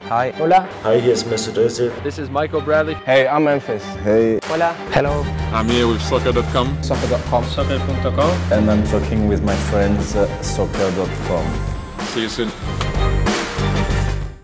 Hi. Hola. Hi, here's Mr. Dösel. This is Michael Bradley. Hey, I'm Memphis. Hey. Hola. Hello. I'm here with soccer.com. Soccer.com. Soccer.com. And I'm talking with my friends soccer.com. See you soon.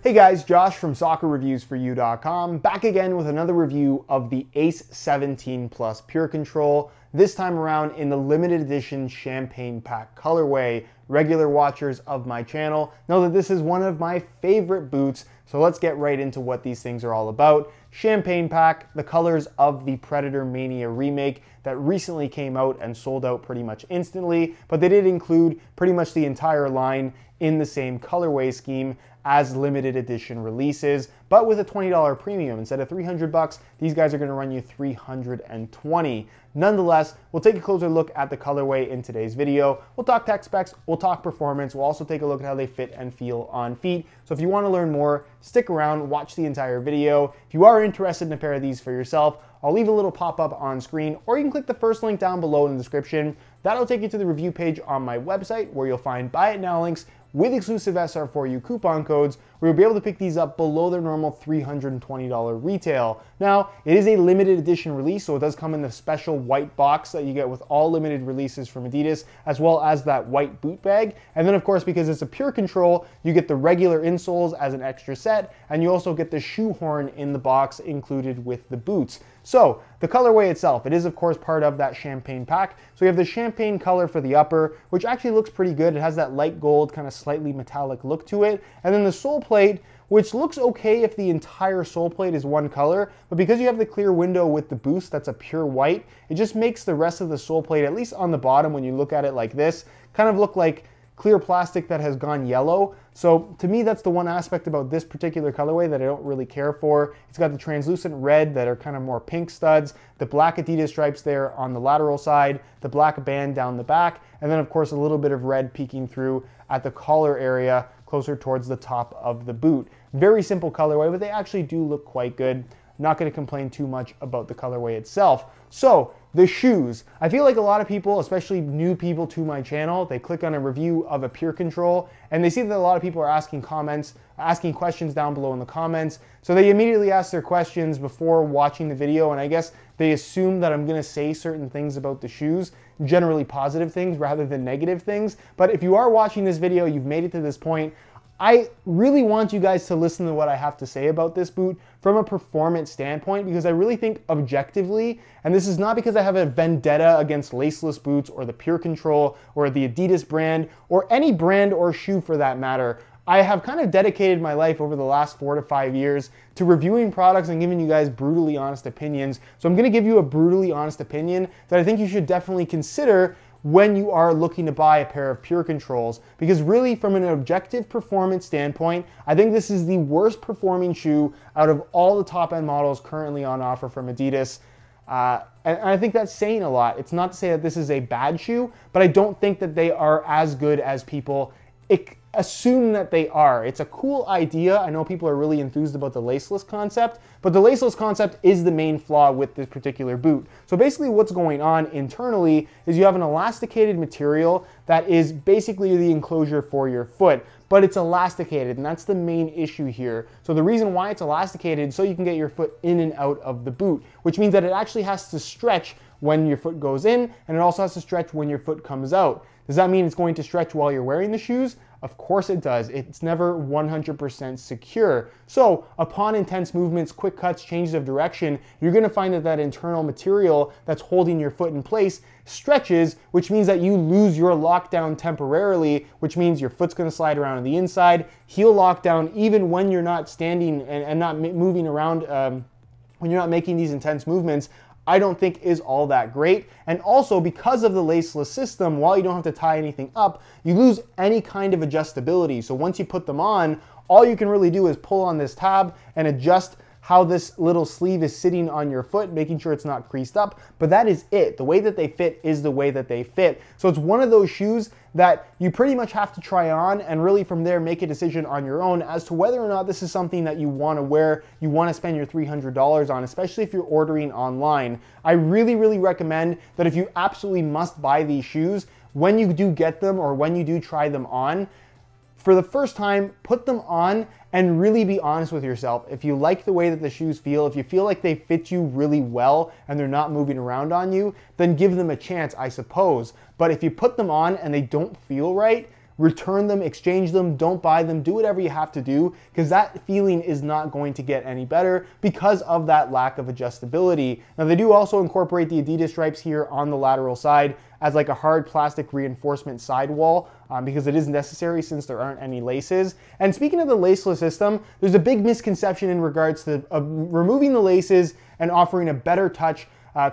Hey guys, Josh from soccerreviewsforyou.com, back again with another review of the Ace 17 Plus Purecontrol, this time around in the limited edition Champagne Pack colorway. Regular watchers of my channel know that this is one of my favorite boots, so let's get right into what these things are all about. Champagne Pack, the colors of the Predator Mania remake that recently came out and sold out pretty much instantly, but they did include pretty much the entire line in the same colorway scheme as limited edition releases, but with a $20 premium. Instead of 300 bucks, these guys are gonna run you 320. Nonetheless, we'll take a closer look at the colorway in today's video. We'll talk tech specs, we'll talk performance, we'll also take a look at how they fit and feel on feet. So if you wanna learn more, stick around, watch the entire video. If you are interested in a pair of these for yourself, I'll leave a little pop-up on screen, or you can click the first link down below in the description. That'll take you to the review page on my website where you'll find buy it now links with exclusive SR4U coupon codes, where you'll be able to pick these up below their normal $320 retail. Now, it is a limited edition release, so it does come in the special white box that you get with all limited releases from Adidas, as well as that white boot bag. And then of course, because it's a Purecontrol, you get the regular insoles as an extra set, and you also get the shoehorn in the box included with the boots. So, the colorway itself, it is of course part of that Champagne Pack. So you have the champagne color for the upper, which actually looks pretty good. It has that light gold, kind of slightly metallic look to it. And then the sole plate, which looks okay if the entire sole plate is one color, but because you have the clear window with the boost that's a pure white, it just makes the rest of the sole plate, at least on the bottom when you look at it like this, kind of look like clear plastic that has gone yellow. So to me, that's the one aspect about this particular colorway that I don't really care for. It's got the translucent red that are kind of more pink studs, the black Adidas stripes there on the lateral side, the black band down the back, and then of course a little bit of red peeking through at the collar area closer towards the top of the boot. Very simple colorway, but they actually do look quite good. Not going to complain too much about the colorway itself. So, the shoes. I feel like a lot of people, especially new people to my channel, they click on a review of a Purecontrol and they see that a lot of people are asking questions down below in the comments. So they immediately ask their questions before watching the video, and I guess they assume that I'm going to say certain things about the shoes, generally positive things rather than negative things. But if you are watching this video, you've made it to this point, I really want you guys to listen to what I have to say about this boot from a performance standpoint, because I really think objectively, and this is not because I have a vendetta against laceless boots or the Purecontrol or the Adidas brand or any brand or shoe for that matter. I have kind of dedicated my life over the last 4 to 5 years to reviewing products and giving you guys brutally honest opinions. So I'm going to give you a brutally honest opinion that I think you should definitely consider when you are looking to buy a pair of Purecontrols, because really from an objective performance standpoint, I think this is the worst performing shoe out of all the top end models currently on offer from Adidas. And I think that's saying a lot. It's not to say that this is a bad shoe, but I don't think that they are as good as people assume that they are. It's a cool idea. I know people are really enthused about the laceless concept, but the laceless concept is the main flaw with this particular boot. So basically what's going on internally is you have an elasticated material that is basically the enclosure for your foot, but it's elasticated, and that's the main issue here. So the reason why it's elasticated is so you can get your foot in and out of the boot, which means that it actually has to stretch when your foot goes in, and it also has to stretch when your foot comes out. Does that mean it's going to stretch while you're wearing the shoes? Of course it does. It's never 100% secure. So upon intense movements, quick cuts, changes of direction, you're gonna find that that internal material that's holding your foot in place stretches, which means that you lose your lockdown temporarily, which means your foot's gonna slide around on the inside, heel lockdown even when you're not standing and not moving around, when you're not making these intense movements, I don't think is all that great. And also because of the laceless system, while you don't have to tie anything up, you lose any kind of adjustability. So once you put them on, all you can really do is pull on this tab and adjust how this little sleeve is sitting on your foot, making sure it's not creased up, but that is it. The way that they fit is the way that they fit. So it's one of those shoes that you pretty much have to try on and really from there make a decision on your own as to whether or not this is something that you want to wear, you want to spend your $300 on, especially if you're ordering online. I really, really recommend that if you absolutely must buy these shoes, when you do get them or when you do try them on, for the first time, put them on and really be honest with yourself. If you like the way that the shoes feel, if you feel like they fit you really well and they're not moving around on you, then give them a chance, I suppose. But if you put them on and they don't feel right, return them, exchange them, don't buy them, do whatever you have to do, because that feeling is not going to get any better because of that lack of adjustability. Now, they do also incorporate the Adidas stripes here on the lateral side as like a hard plastic reinforcement sidewall because it is necessary since there aren't any laces. And speaking of the laceless system, there's a big misconception in regards to removing the laces and offering a better touch,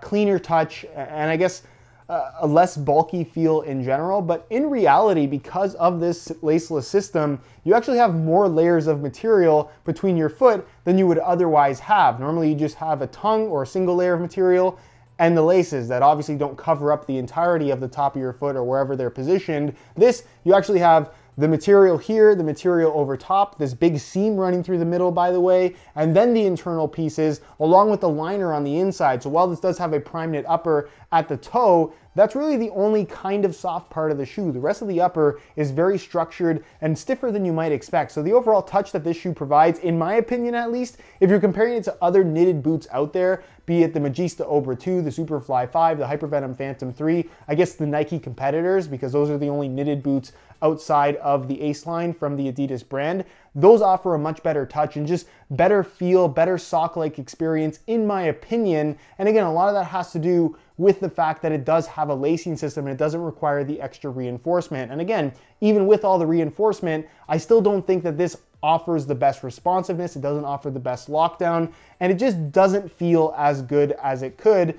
cleaner touch, and I guess a less bulky feel in general. But in reality, because of this laceless system, you actually have more layers of material between your foot than you would otherwise have. Normally you just have a tongue or a single layer of material and the laces that obviously don't cover up the entirety of the top of your foot or wherever they're positioned. This, you actually have the material here, the material over top, this big seam running through the middle, by the way, and then the internal pieces along with the liner on the inside. So while this does have a prime knit upper at the toe, that's really the only kind of soft part of the shoe. The rest of the upper is very structured and stiffer than you might expect. So the overall touch that this shoe provides, in my opinion at least, if you're comparing it to other knitted boots out there, be it the Magista Obra 2, the Superfly 5, the Hypervenom Phantom 3, I guess the Nike competitors, because those are the only knitted boots outside of the Ace line from the Adidas brand, those offer a much better touch and just better feel, better sock-like experience in my opinion. And again, a lot of that has to do with the fact that it does have a lacing system and it doesn't require the extra reinforcement. And again, even with all the reinforcement, I still don't think that this offers the best responsiveness. It doesn't offer the best lockdown, and it just doesn't feel as good as it could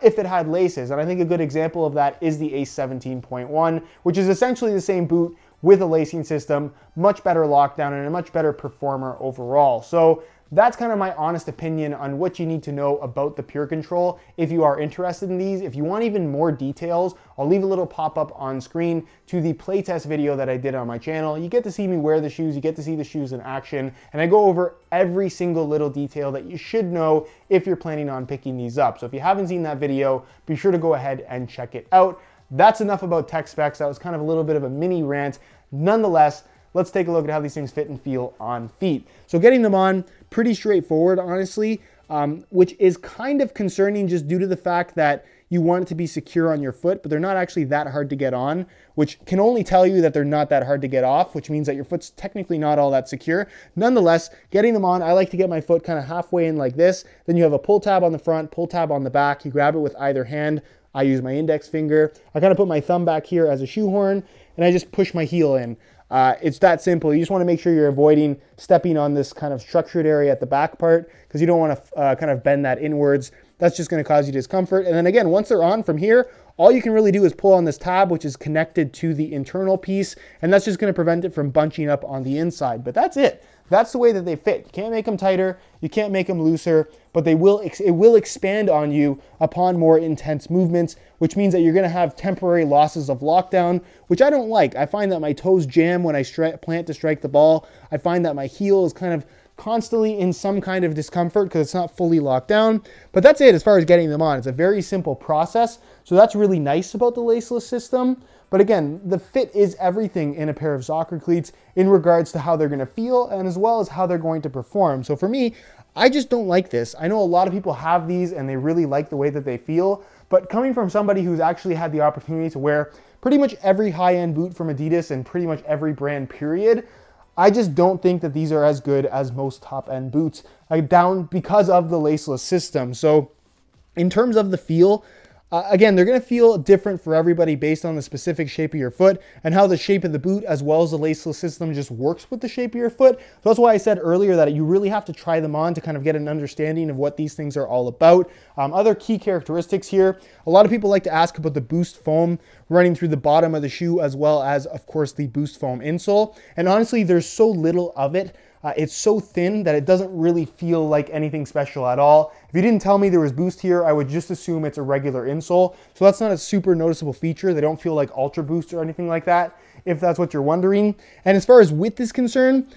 if it had laces. And I think a good example of that is the Ace 17.1, which is essentially the same boot with a lacing system, much better lockdown, and a much better performer overall. So that's kind of my honest opinion on what you need to know about the Purecontrol if you are interested in these. If you want even more details, I'll leave a little pop-up on screen to the playtest video that I did on my channel. You get to see me wear the shoes, you get to see the shoes in action, and I go over every single little detail that you should know if you're planning on picking these up. So if you haven't seen that video, be sure to go ahead and check it out. That's enough about tech specs. That was kind of a little bit of a mini rant. Nonetheless, let's take a look at how these things fit and feel on feet. So getting them on, pretty straightforward, honestly, which is kind of concerning just due to the fact that you want it to be secure on your foot, but they're not actually that hard to get on, which can only tell you that they're not that hard to get off, which means that your foot's technically not all that secure. Nonetheless, getting them on, I like to get my foot kind of halfway in like this. Then you have a pull tab on the front, pull tab on the back. You grab it with either hand. I use my index finger. I kind of put my thumb back here as a shoehorn, and I just push my heel in. It's that simple. You just want to make sure you're avoiding stepping on this kind of structured area at the back part because you don't want to kind of bend that inwards. That's just going to cause you discomfort. And then again, once they're on from here, all you can really do is pull on this tab, which is connected to the internal piece, and that's just going to prevent it from bunching up on the inside. But that's it. That's the way that they fit. You can't make them tighter, you can't make them looser, but it will expand on you upon more intense movements, which means that you're going to have temporary losses of lockdown, which I don't like. I find that my toes jam when I plant to strike the ball. I find that my heel is kind of constantly in some kind of discomfort because it's not fully locked down. But that's it as far as getting them on. It's a very simple process, so that's really nice about the laceless system. But again, the fit is everything in a pair of soccer cleats in regards to how they're going to feel and as well as how they're going to perform. So for me, I just don't like this. I know a lot of people have these and they really like the way that they feel, but coming from somebody who's actually had the opportunity to wear pretty much every high-end boot from Adidas and pretty much every brand period, I just don't think that these are as good as most top-end boots down because of the laceless system. So in terms of the feel, again, they're going to feel different for everybody based on the specific shape of your foot and how the shape of the boot as well as the laceless system just works with the shape of your foot. So that's why I said earlier that you really have to try them on to kind of get an understanding of what these things are all about. Other key characteristics here, a lot of people like to ask about the boost foam running through the bottom of the shoe as well as, of course, the boost foam insole. And honestly, there's so little of it. It's so thin that it doesn't really feel like anything special at all. If you didn't tell me there was boost here, I would just assume it's a regular insole. So that's not a super noticeable feature. They don't feel like Ultra Boost or anything like that, if that's what you're wondering. And as far as width is concerned,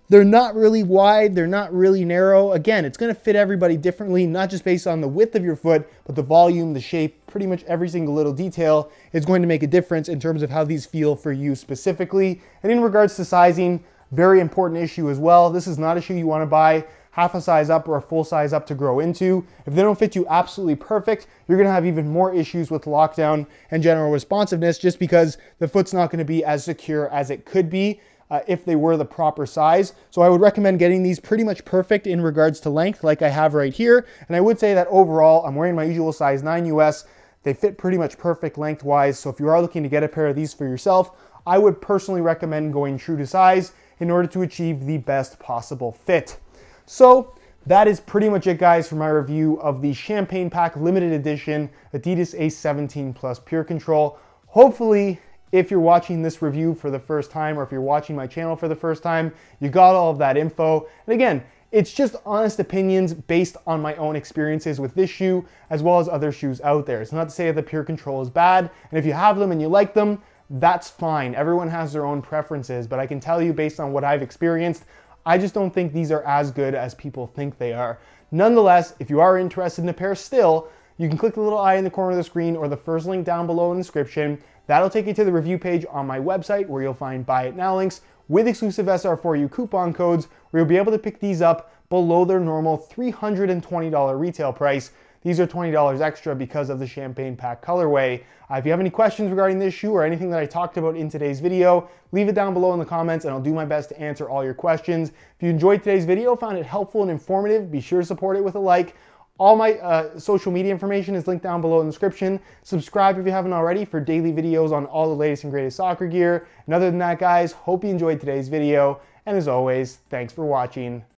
They're not really wide, they're not really narrow. Again, it's gonna fit everybody differently, not just based on the width of your foot, but the volume, the shape, pretty much every single little detail is going to make a difference in terms of how these feel for you specifically. And in regards to sizing, very important issue as well. This is not a shoe you wanna buy half a size up or a full size up to grow into. If they don't fit you absolutely perfect, you're gonna have even more issues with lockdown and general responsiveness just because the foot's not gonna be as secure as it could be if they were the proper size. So I would recommend getting these pretty much perfect in regards to length like I have right here. And I would say that overall, I'm wearing my usual size 9 US. They fit pretty much perfect lengthwise. So if you are looking to get a pair of these for yourself, I would personally recommend going true to size in order to achieve the best possible fit. So that is pretty much it, guys, for my review of the Champagne Pack limited edition Adidas Ace 17 Plus Purecontrol. Hopefully, if you're watching this review for the first time, or if you're watching my channel for the first time, you got all of that info. And again, it's just honest opinions based on my own experiences with this shoe, as well as other shoes out there. It's not to say that the Purecontrol is bad, and if you have them and you like them, that's fine. Everyone has their own preferences, but I can tell you based on what I've experienced, I just don't think these are as good as people think they are. Nonetheless, if you are interested in a pair still, you can click the little eye in the corner of the screen or the first link down below in the description. That'll take you to the review page on my website where you'll find buy it now links with exclusive SR4U coupon codes where you'll be able to pick these up below their normal $320 retail price. These are $20 extra because of the Champagne Pack colorway. If you have any questions regarding this shoe or anything that I talked about in today's video, leave it down below in the comments and I'll do my best to answer all your questions. If you enjoyed today's video, found it helpful and informative, be sure to support it with a like. All my social media information is linked down below in the description. Subscribe if you haven't already for daily videos on all the latest and greatest soccer gear. And other than that, guys, hope you enjoyed today's video. And as always, thanks for watching.